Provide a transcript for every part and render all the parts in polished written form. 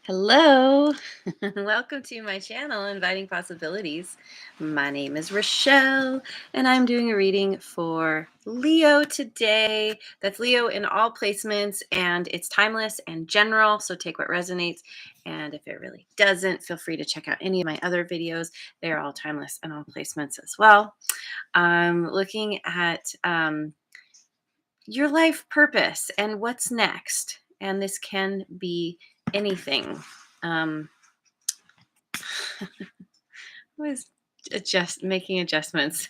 Hello, welcome to my channel, Inviting Possibilities. My name is Rochelle, and I'm doing a reading for Leo today. That's Leo in all placements, and it's timeless and general, so take what resonates. And if it really doesn't, feel free to check out any of my other videos. They're all timeless and all placements as well. I'm looking at your life purpose and what's next, and this can be anything. Um, was making adjustments,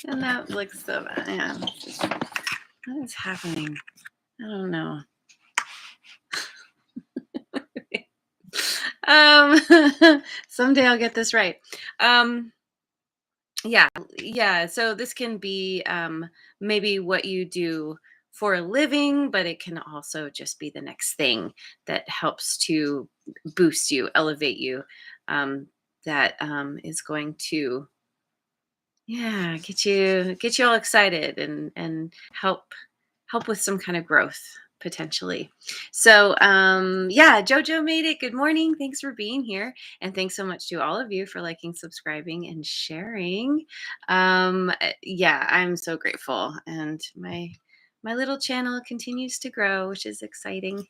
and that looks so bad. Yeah, what is happening? I don't know. Someday I'll get this right. Um, yeah. So this can be maybe what you do for a living, but it can also just be the next thing that helps to boost you, elevate you. That is going to get you all excited and help with some kind of growth potentially. So yeah, JoJo made it. Good morning. Thanks for being here. And thanks so much to all of you for liking, subscribing, and sharing. Yeah, I'm so grateful. And my little channel continues to grow, which is exciting.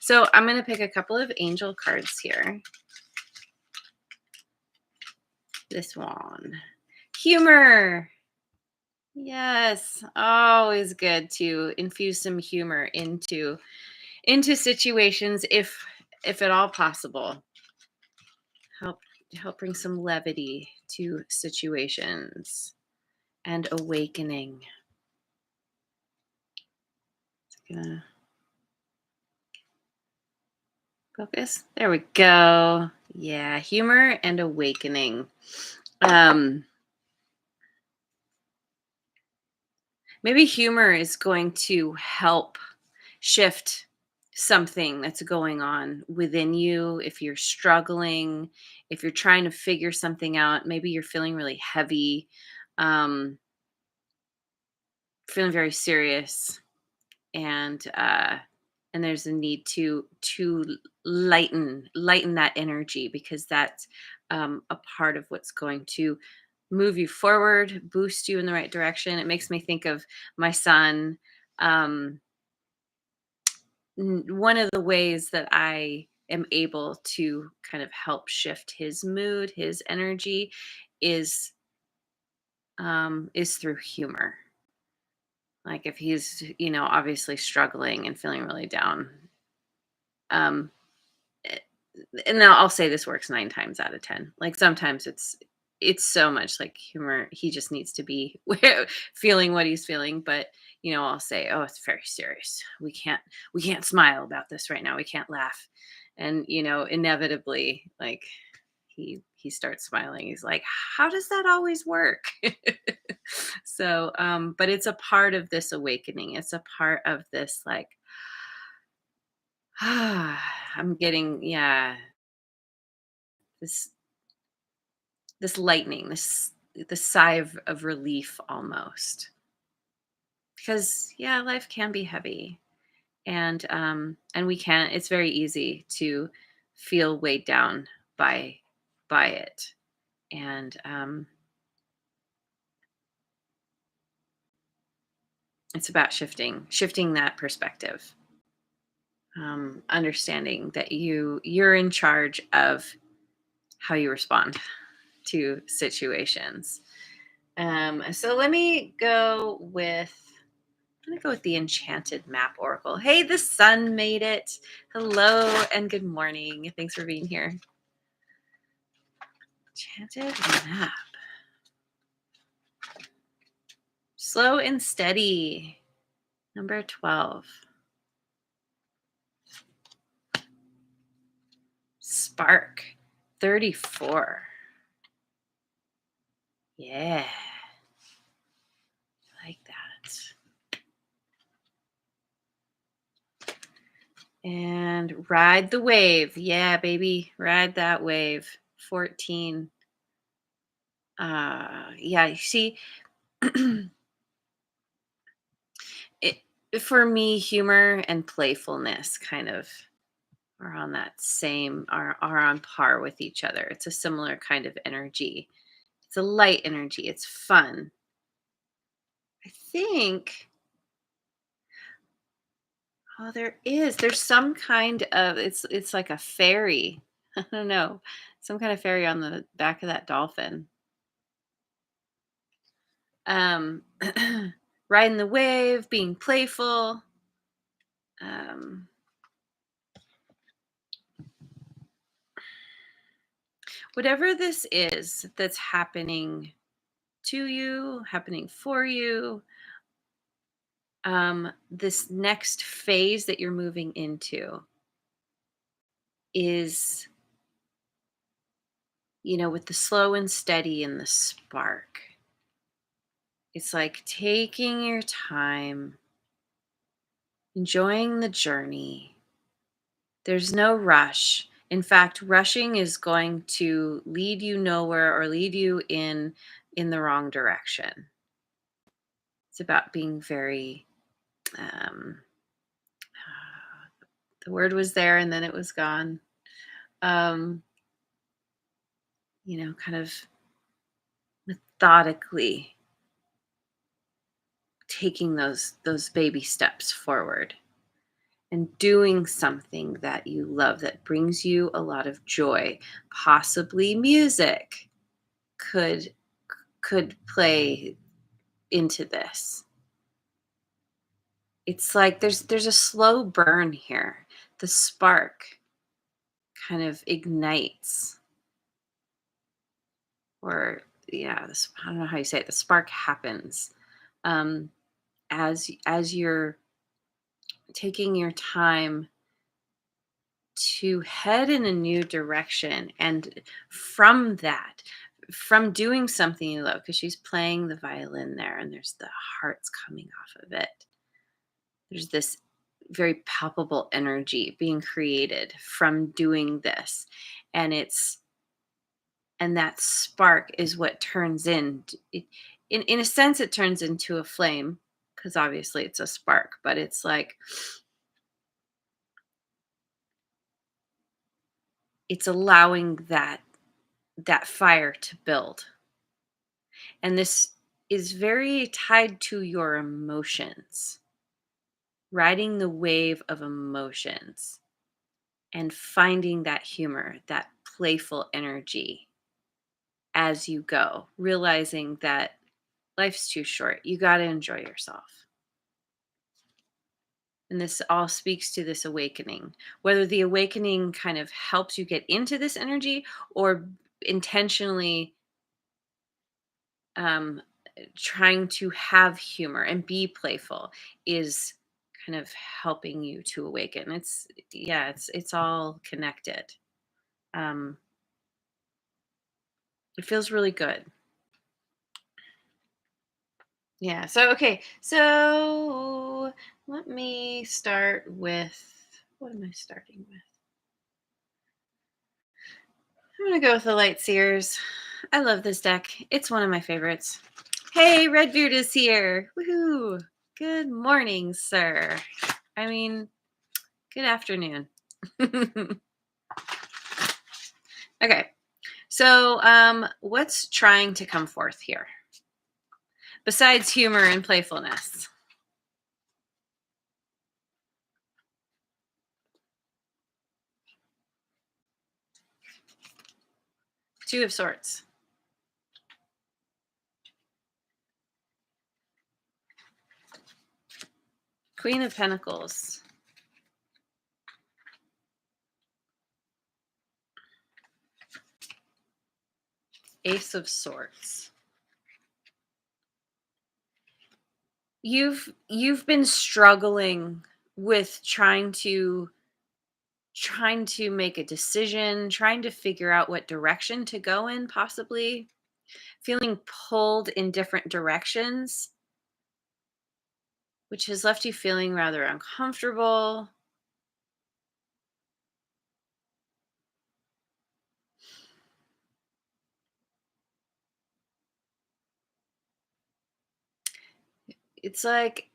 So I'm going to pick a couple of angel cards here. This one. Humor. Yes, always good to infuse some humor into situations if at all possible. Help help bring some levity to situations and awakening. Gonna focus. There we go. Yeah, humor and awakening. Maybe humor is going to help shift something that's going on within you. If you're struggling, if you're trying to figure something out, maybe you're feeling really heavy, um, feeling very serious, and there's a need to lighten that energy, because that's a part of what's going to move you forward, boost you in the right direction. It makes me think of my son. Um, One of the ways that I am able to kind of help shift his mood, his energy, is through humor. Like if he's, obviously struggling and feeling really down, um, eh, and now I'll say this works 9 times out of 10. Like sometimes it's so much like humor. He just needs to be feeling what he's feeling. But I'll say, "Oh, it's very serious. We can't smile about this right now. We can't laugh." And inevitably, like he starts smiling. He's like, "How does that always work?" So, but it's a part of this awakening. It's a part of this, like, I'm getting, yeah, this this lightning, this sigh of relief almost. Because yeah, life can be heavy, and we can, it's very easy to feel weighed down by it. And it's about shifting that perspective. Understanding that you're in charge of how you respond to situations. So let me go with I'm gonna go with the Enchanted Map Oracle. Hey, the sun made it. Hello and good morning. Thanks for being here. Enchanted Map. Slow and steady. Number 12. Spark. 34. Yeah. I like that. And ride the wave. Yeah, baby. Ride that wave. 14. Yeah, you see, it for me, humor and playfulness kind of are on that same are on par with each other. It's a similar kind of energy. It's a light energy. It's fun. I think oh there is. There's some kind of it's like a fairy. I don't know. Some kind of fairy on the back of that dolphin. Um riding the wave, being playful. Um whatever this is that's happening to you, happening for you, this next phase that you're moving into is, with the slow and steady and the spark. It's like taking your time, enjoying the journey. There's no rush. In fact, rushing is going to lead you nowhere or lead you in the wrong direction. It's about being very um the word was there and then it was gone. Um, kind of methodically taking those baby steps forward and doing something that you love that brings you a lot of joy. Possibly music could could play into this. It's like there's a slow burn here. The spark kind of ignites, or yeah, I don't know how you say it. The spark happens um, as you're taking your time to head in a new direction, and from doing something you love, because she's playing the violin there and there's the hearts coming off of it. There's this very palpable energy being created from doing this, and that spark is what turns in a sense it turns into a flame, because obviously it's a spark, but it's like it's allowing that fire to build. And this is very tied to your emotions, riding the wave of emotions and finding that humor, that playful energy as you go, realizing that life's too short. You got to enjoy yourself. And this all speaks to this awakening, whether the awakening kind of helps you get into this energy or intentionally um, trying to have humor and be playful is kind of helping you to awaken. It's all connected. Um, it feels really good. Yeah. So okay. So let me start with what am I starting with? I'm gonna go with the Light Seers. I love this deck. It's one of my favorites. Hey, Redbeard is here. Woohoo! Good morning, sir. I mean, good afternoon. Okay. So, what's trying to come forth here besides humor and playfulness? Two of Swords, Queen of Pentacles, Ace of Swords. You've been struggling with trying to make a decision, trying to figure out what direction to go in, possibly feeling pulled in different directions, which has left you feeling rather uncomfortable. It's like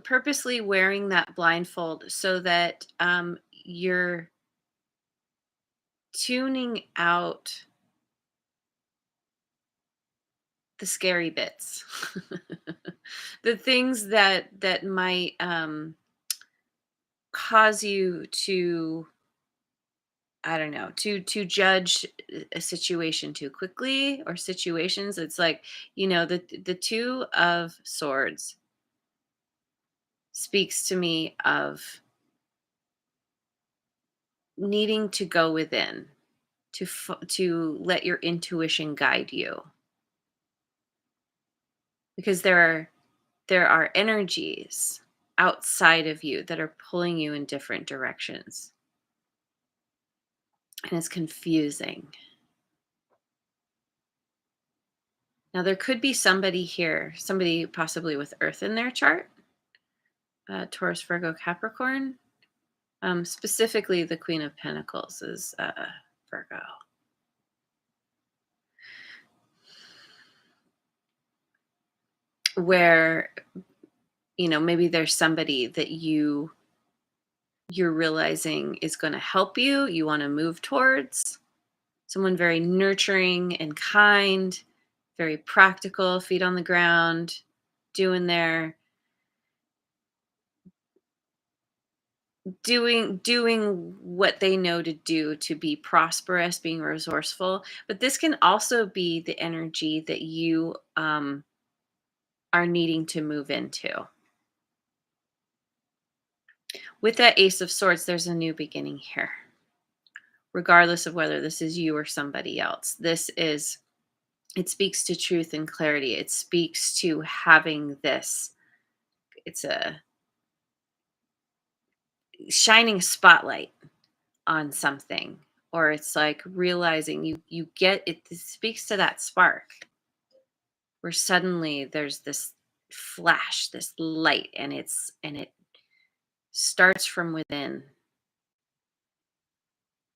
purposely wearing that blindfold so that you're tuning out the scary bits. The things that might cause you to, I don't know, to judge a situation too quickly, or situations. It's like, the two of swords speaks to me of needing to go within, to let your intuition guide you, because there are energies outside of you that are pulling you in different directions, and it's confusing. Now, there could be somebody here, somebody possibly with Earth in their chart, Taurus, Virgo, Capricorn. Specifically, the Queen of Pentacles is Virgo. Where, maybe there's somebody that you're realizing is going to help you. You want to move towards someone very nurturing and kind, very practical, feet on the ground, doing their doing what they know to do to be prosperous, being resourceful. But this can also be the energy that you are needing to move into. With that Ace of Swords, there's a new beginning here. Regardless of whether this is you or somebody else, it speaks to truth and clarity. It speaks to having this. It's a shining spotlight on something, or it's like realizing you get it. This speaks to that spark where suddenly there's this flash, this light, and it starts from within,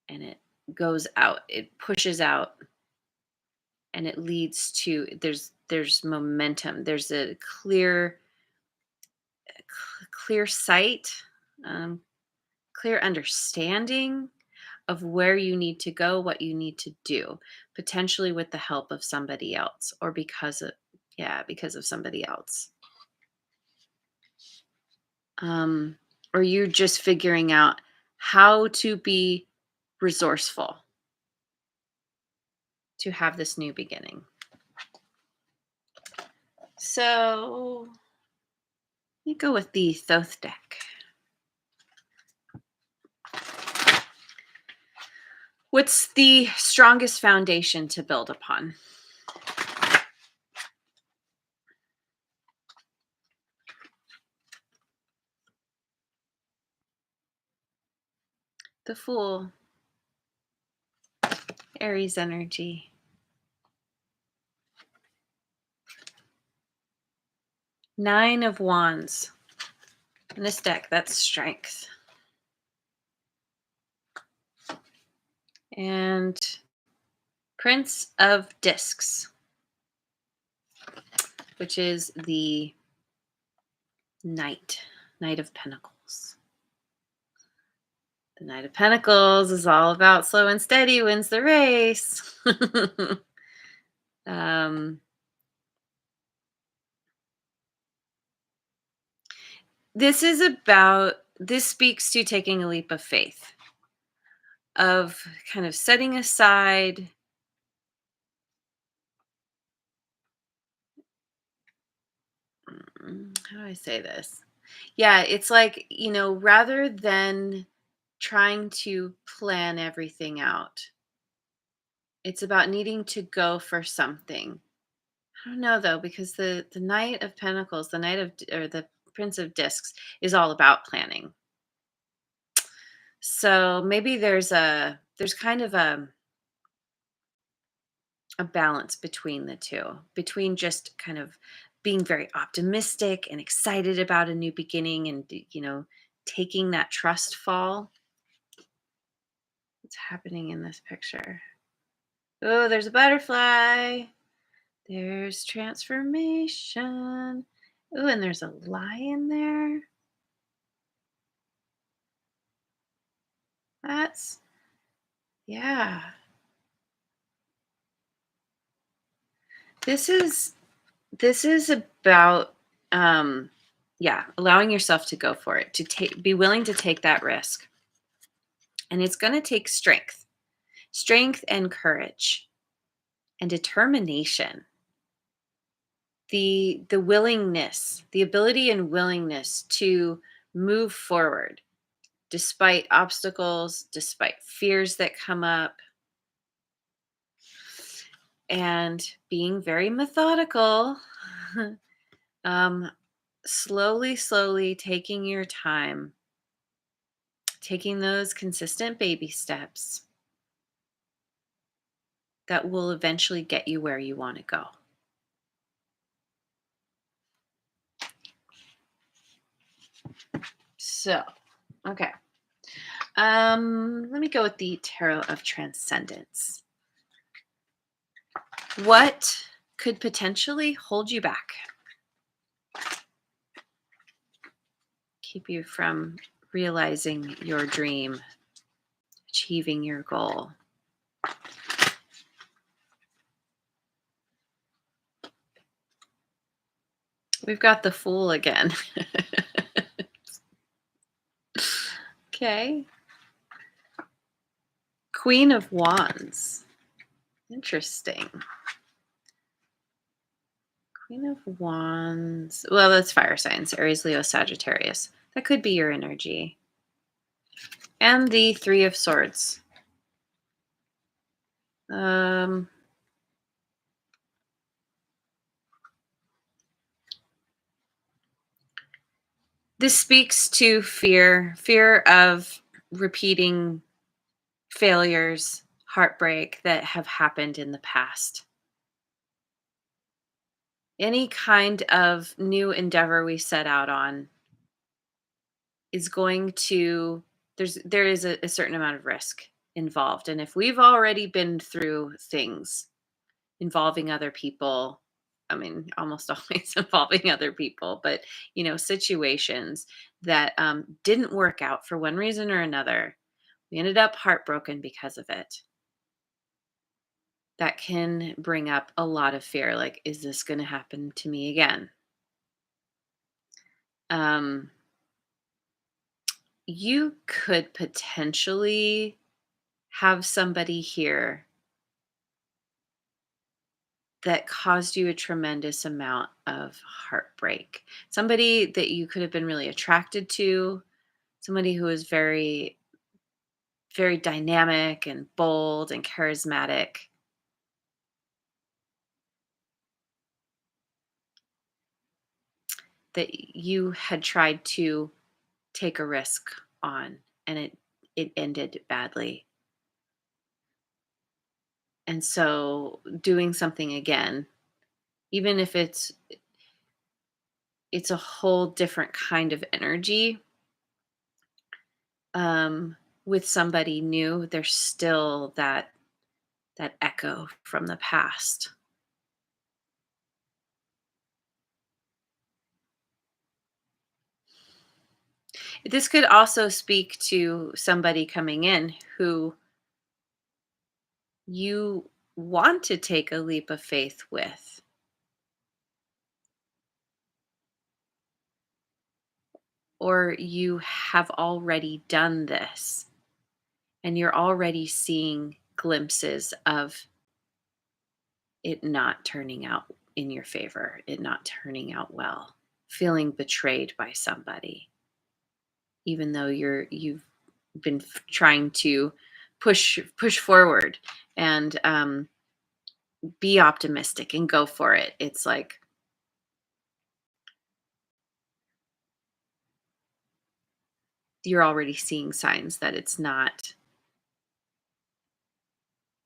and it goes out, it pushes out, and it leads to, there's momentum, there's a clear sight, um, clear understanding of where you need to go, what you need to do, potentially with the help of somebody else, or because of somebody else. Or you're just figuring out how to be resourceful to have this new beginning. So you go with the Thoth deck. What's the strongest foundation to build upon? The Fool. Aries energy. Nine of Wands. In this deck, that's strength. And Prince of Discs, which is the Knight of Pentacles. The Knight of Pentacles is all about slow and steady wins the race. This speaks to taking a leap of faith, of kind of setting aside how do I say this? Yeah, it's like, rather than trying to plan everything out, it's about needing to go for something. I don't know though, because the Knight of Pentacles, or the Prince of Discs is all about planning. So maybe there's kind of a balance between the two, between just kind of being very optimistic and excited about a new beginning, and taking that trust fall. What's happening in this picture? Oh, there's a butterfly. There's transformation. Oh, and there's a lion there. That's Yeah. This is this is about yeah, allowing yourself to go for it, to be willing to take that risk. And it's going to take strength and courage and determination. The willingness, the ability and willingness to move forward despite obstacles, despite fears that come up, and being very methodical. um, slowly taking your time, taking those consistent baby steps that will eventually get you where you want to go. So, okay. Let me go with the Tarot of Transcendence. What could potentially hold you back? Keep you from realizing your dream, achieving your goal. We've got the Fool again. Okay. Queen of Wands. Interesting. Queen of Wands. Well, that's fire signs. Aries, Leo, Sagittarius. That could be your energy. And the Three of Swords. This speaks to fear of repeating failures, heartbreak that have happened in the past. Any kind of new endeavor we set out on is going to there is a certain amount of risk involved. And if we've already been through things involving other people, I mean, almost always involving other people, but situations that didn't work out for one reason or another, we ended up heartbroken because of it. That can bring up a lot of fear. Like, is this going to happen to me again? Um, you could potentially have somebody here that caused you a tremendous amount of heartbreak. Somebody that you could have been really attracted to, somebody who is very, very dynamic and bold and charismatic. That you had tried to take a risk on, and it ended badly. And so doing something again, even if it's a whole different kind of energy, with somebody new, there's still that echo from the past. This could also speak to somebody coming in who you want to take a leap of faith with, or you have already done this and you're already seeing glimpses of it not turning out in your favor, it not turning out well, feeling betrayed by somebody, even though you've been trying to push forward and be optimistic and go for it. It's like you're already seeing signs that it's not,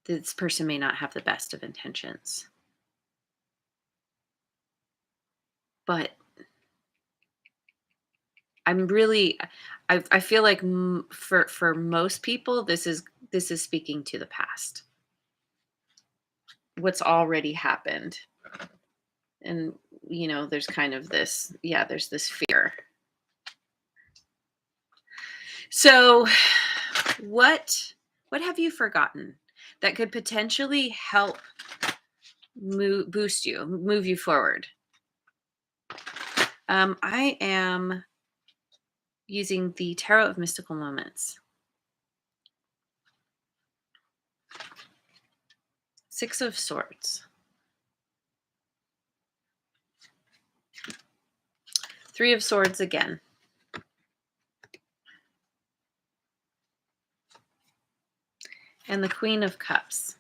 this person may not have the best of intentions. But I'm really, I feel like for most people, this is speaking to the past, what's already happened. And there's kind of this, yeah, there's this fear. So what What have you forgotten that could potentially help boost you, move you forward? I am using the Tarot of Mystical Moments. 6 of Swords. 3 of Swords again. And the Queen of Cups,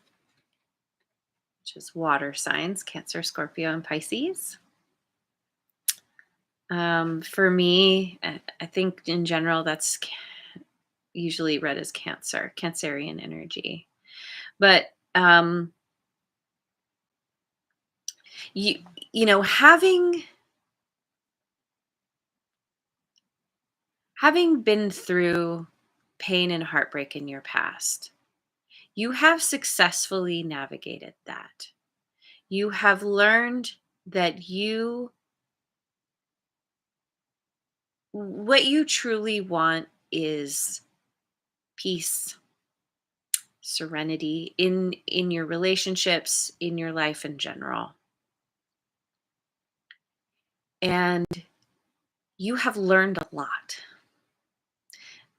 which is water signs, Cancer, Scorpio, and Pisces. For me, I think in general, that's usually read as Cancer, Cancerian energy. But you know, having been through pain and heartbreak in your past, you have successfully navigated that. You have learned that what you truly want is peace, serenity in your relationships, in your life in general. And you have learned a lot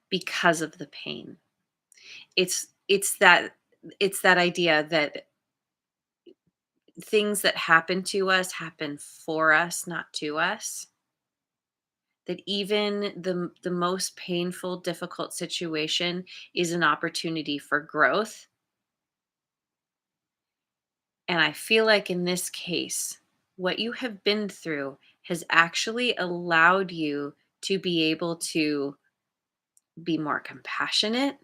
because of the pain. It's that idea that things that happen to us happen for us, not to us. That even the most painful, difficult situation is an opportunity for growth. And I feel like in this case, what you have been through has actually allowed you to be able to be more compassionate,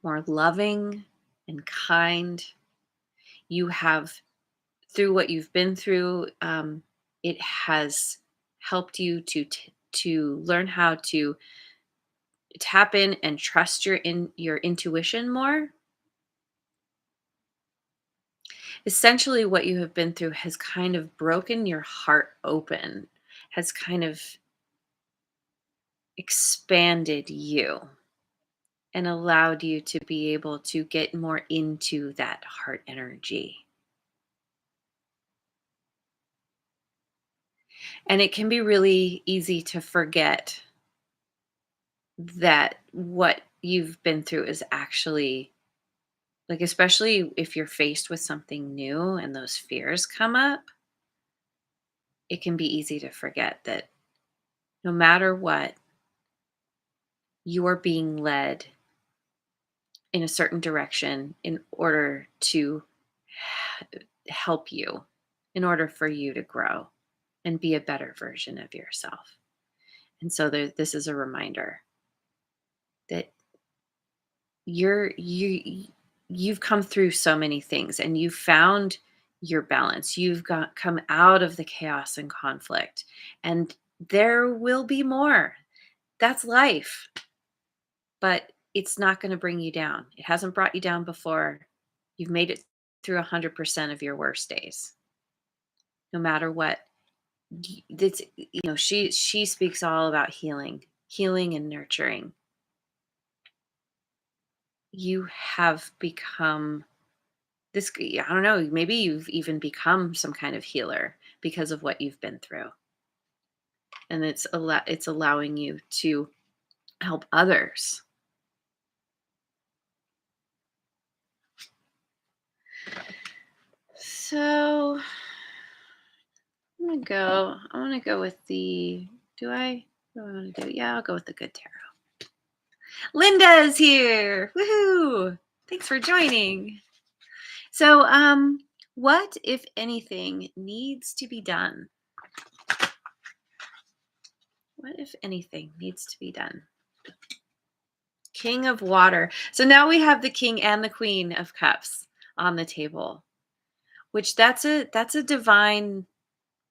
more loving, and kind. You have, through what you've been through, it has helped you to learn how to tap in and trust your intuition more. Essentially, what you have been through has kind of broken your heart open, has kind of expanded you and allowed you to be able to get more into that heart energy. And it can be really easy to forget that what you've been through is actually, like, especially if you're faced with something new and those fears come up, it can be easy to forget that no matter what, you are being led in a certain direction in order to help you, in order for you to grow and be a better version of yourself. And so this is a reminder that you've come through so many things and you've found your balance. You've come out of the chaos and conflict, and there will be more. That's life. But it's not going to bring you down. It hasn't brought you down before. You've made it through 100% of your worst days. No matter what. That's, she speaks all about healing and nurturing. You have become this, I don't know, maybe you've even become some kind of healer because of what you've been through. And it's allowing you to help others. So I want to go with the, what do I want to do? Yeah, I'll go with the good tarot. Linda's here. Woohoo! Thanks for joining. So, what, if anything, needs to be done? What, if anything, needs to be done? King of Water. So now we have the King and the Queen of Cups on the table, which that's a divine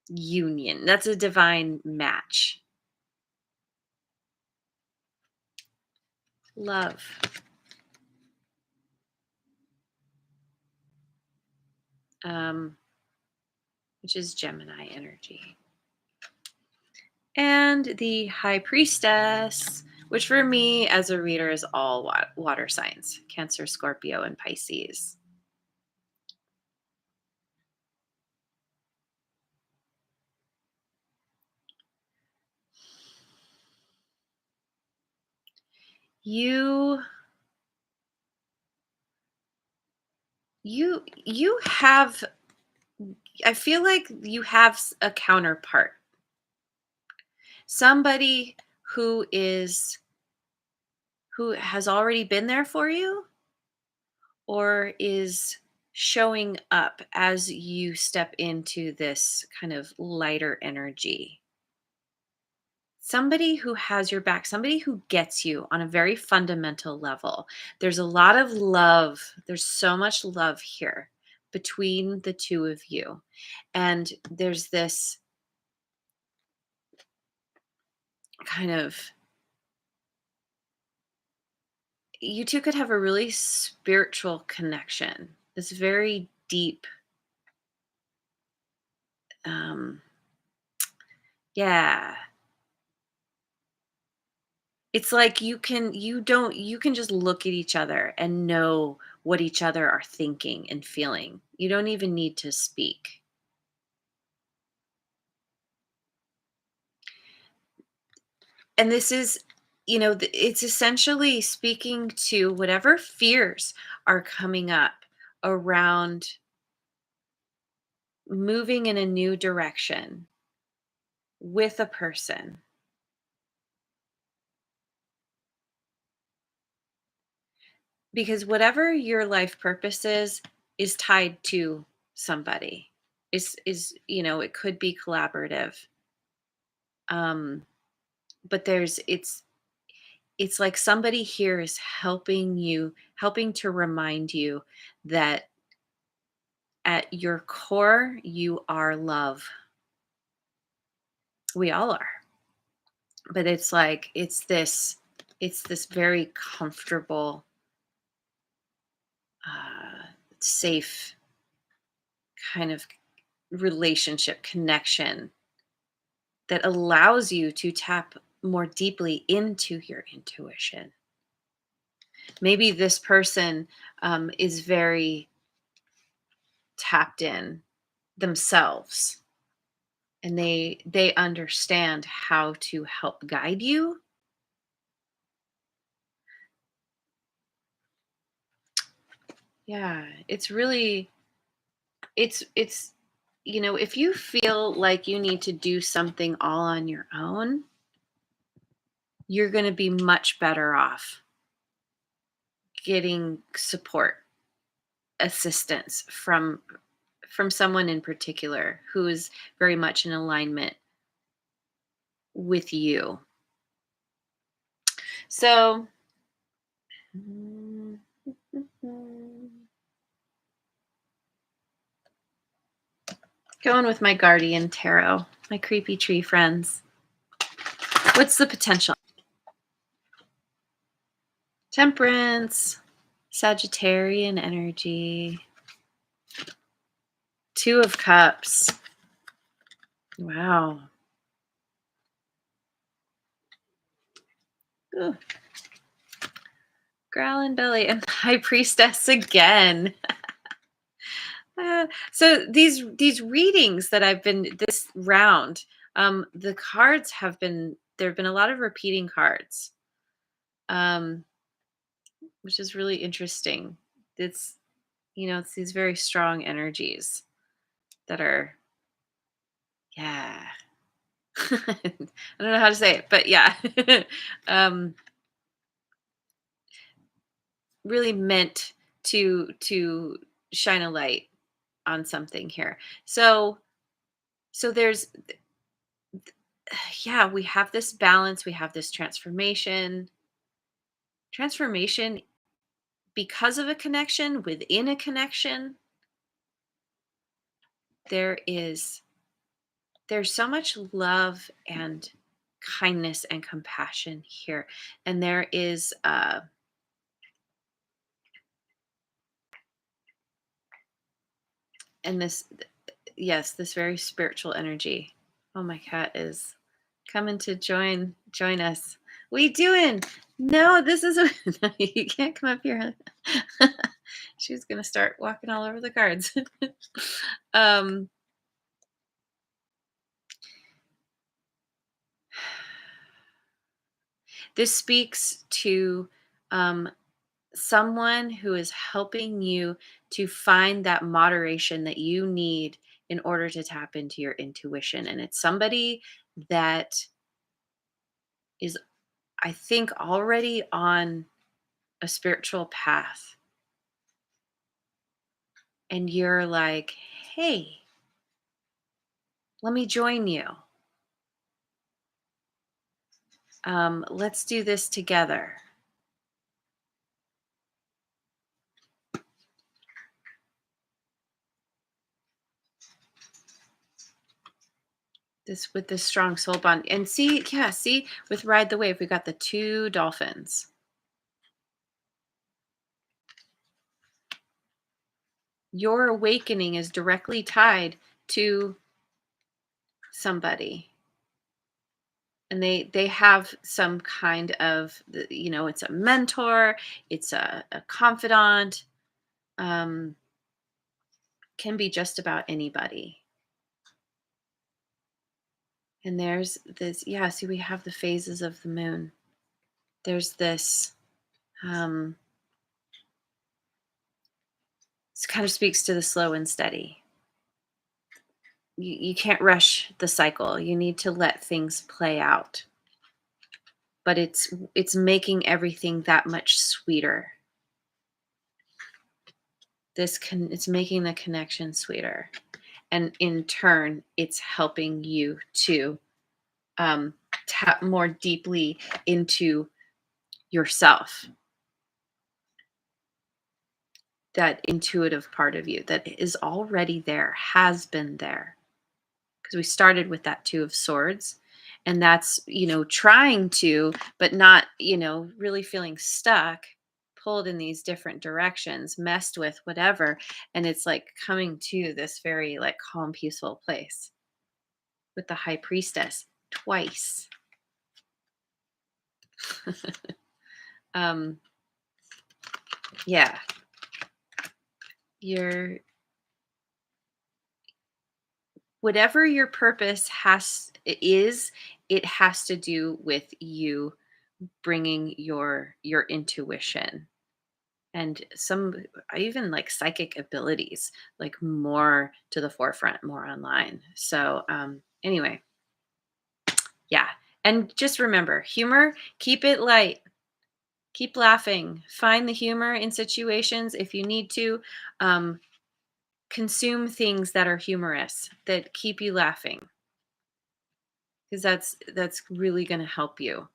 union. That's a divine match. Love. Which is Gemini energy. And the High Priestess, which for me as a reader is all water signs, Cancer, Scorpio, and Pisces. You you have, I feel like you have a counterpart. Somebody who is who has already been there for you or is showing up as you step into this kind of lighter energy. Somebody who has your back, somebody who gets you on a very fundamental level. There's a lot of love. There's so much love here between the two of you. And there's this kind of, you two could have a really spiritual connection, this very deep, um, yeah. It's like you can just look at each other and know what each other are thinking and feeling. You don't even need to speak. And this is, it's essentially speaking to whatever fears are coming up around moving in a new direction with a person. Because whatever your life purpose is tied to somebody. Is, it could be collaborative. Um but it's like somebody here is helping to remind you that at your core you are love. We all are. But it's like it's this very comfortable, uh safe kind of relationship connection that allows you to tap more deeply into your intuition. Maybe this person is very tapped in themselves, and they understand how to help guide you. Yeah, it's really, it's if you feel like you need to do something all on your own, you're going to be much better off getting support, assistance from someone in particular who is very much in alignment with you. So, mm, going with my guardian tarot, my creepy tree friends. What's the potential? Temperance, Sagittarian energy, Two of Cups. Wow. Ooh. Growling belly and High Priestess again. So these readings that I've been this round, the cards there have been a lot of repeating cards, um, which is really interesting. It's it's these very strong energies that are, yeah. I don't know how to say it, but yeah, um, really meant to shine a light on something here. So there's, yeah, we have this balance, we have this transformation because of a connection within a connection. There is there's so much love and kindness and compassion here, and there is and this, yes, this very spiritual energy. Oh, my cat is coming to join us. What you doing? No, this is no, you can't come up here. She's gonna start walking all over the cards. um, this speaks to um, someone who is helping you to find that moderation that you need in order to tap into your intuition. And it's somebody that is, I think, already on a spiritual path. And you're like, hey, let me join you. Let's do this together. This with this strong soul bond. And see, yeah, see, with Ride the Wave, we got the two dolphins. Your awakening is directly tied to somebody. And they have some kind of, it's a mentor, it's a confidant, um, can be just about anybody. And there's this, yeah, see, we have the phases of the moon. There's this, this kind of speaks to the slow and steady. You can't rush the cycle. You need to let things play out. But it's making everything that much sweeter. It's making the connection sweeter. And in turn, it's helping you to tap more deeply into yourself. That intuitive part of you that is already there, has been there. Because we started with that Two of Swords. And that's, trying to, but not, really feeling stuck, pulled in these different directions, messed with, whatever. And it's like coming to this very like calm, peaceful place with the High Priestess twice. Yeah. Whatever your purpose it has to do with you bringing your intuition and some even like psychic abilities like more to the forefront, more online. So anyway, yeah. And just remember, humor, keep it light. Keep laughing. Find the humor in situations if you need to. Consume things that are humorous, that keep you laughing, because that's really going to help you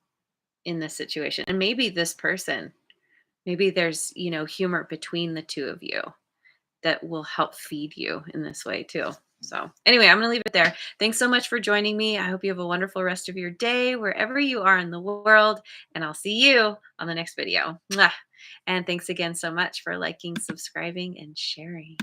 in this situation. And maybe this person, maybe there's, humor between the two of you that will help feed you in this way too. So anyway, I'm going to leave it there. Thanks so much for joining me. I hope you have a wonderful rest of your day, wherever you are in the world. And I'll see you on the next video. Mwah. And thanks again so much for liking, subscribing, and sharing.